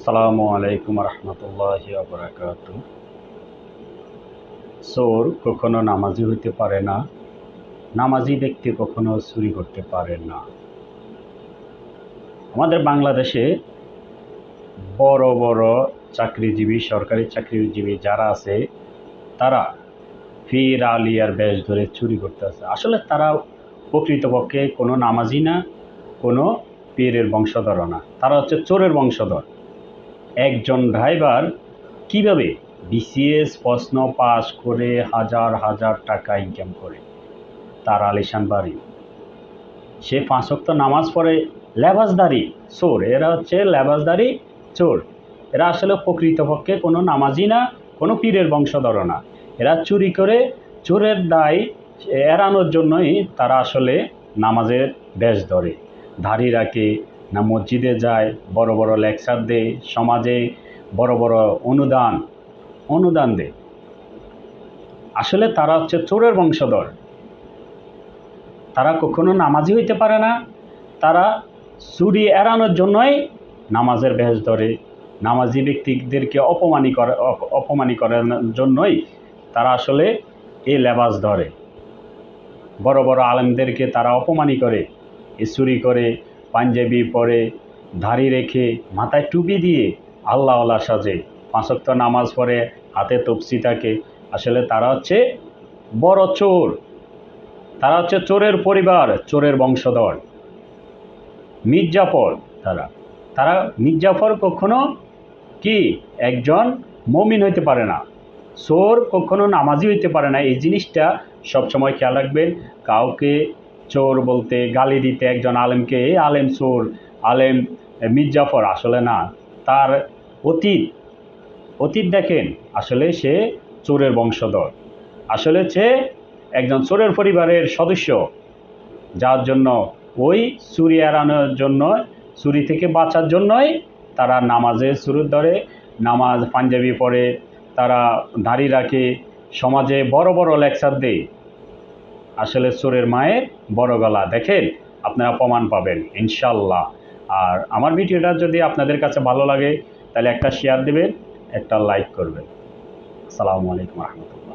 আসসালামু আলাইকুম রহমতুল্লাহি ওয়া বারাকাতুহু। চোর কখনো নামাজি হইতে পারে না, নামাজি ব্যক্তি কখনো চুরি করতে পারে না। আমাদের বাংলাদেশে বড় বড় চাকরিজীবী, সরকারি চাকরিজীবী যারা আছে, তারা পীর আলিয়ার বেশ ধরে চুরি করতে আছে। আসলে তারা প্রকৃতপক্ষে কোনো নামাজি না, কোনো পীরের বংশধরও না, তারা হচ্ছে চোরের বংশধর। একজন ড্রাইভার কিভাবে বিসিএস প্রশ্ন পাস করে হাজার হাজার টাকা ইনকাম করে, তার আলিশান বাড়ি, সে 5 ওয়াক্ত নামাজ পড়ে, লেবাসদারি চোর। এরা হচ্ছে লেবাসদারি চোর। এরা আসলে প্রকৃতপক্ষে কোনো নামাজি না, কোনো পীরের বংশধর না। এরা চুরি করে, চোরের দায় এড়ানোর জন্যই তারা আসলে নামাজের বেশ ধরে, দাড়ি রাখে, না মসজিদে যায়, বড় বড় লেকচার দেয়, সমাজে বড় বড় অনুদান দেয়। আসলে তারা হচ্ছে চোরের বংশধর। তারা কখনো নামাজি হইতে পারে না। তারা চুরি এড়ানোর জন্যই নামাজের বেশ ধরে, নামাজি ব্যক্তিদেরকে অপমানি করার জন্যই তারা আসলে এই লেবাস ধরে। বড় বড় আলেমদেরকে তারা অপমানি করে, চুরি করে, পাঞ্জাবি পরে, দাড়ি রেখে, মাথায় টুপি দিয়ে আল্লাহওয়ালা সাজে, 5 ওয়াক্ত নামাজ পড়ে, হাতে তফসি থাকে। আসলে তারা হচ্ছে বড় চোর। তারা হচ্ছে চোরের পরিবার, চোরের বংশধর। মির্জাফর, তারা তারা মির্জাফর কখনো কি একজন মমিন হইতে পারে না। চোর কখনো নামাজি হইতে পারে না। এই জিনিসটা সবসময় খেয়াল রাখবেন। কাউকে চোর বলতে, গালি দিতে, একজন আলেমকে এই আলেম চোর, আলেম মির্জাফর, আসলে না। তার অতীত অতীত দেখেন, আসলে সে চোরের বংশধর। আসলে সে একজন চোরের পরিবারের সদস্য, যার জন্য ওই চুরি এড়ানোর জন্য, চুরি থেকে বাঁচার জন্যই তারা নামাজে সুরত ধরে, নামাজ পাঞ্জাবি পরে, তারা দাড়ি রাখে, সমাজে বড় বড় লেকচার দেয়। আসলে চোরের মায়ের বড় গলা। দেখেন, আপনারা প্রমাণ পাবেন ইনশাল্লাহ। আর আমার ভিডিওটা যদি আপনাদের কাছে ভালো লাগে, তাহলে একটা শেয়ার দেবেন, একটা লাইক করবেন। আসসালামু আলাইকুম রহমতুল্লাহ।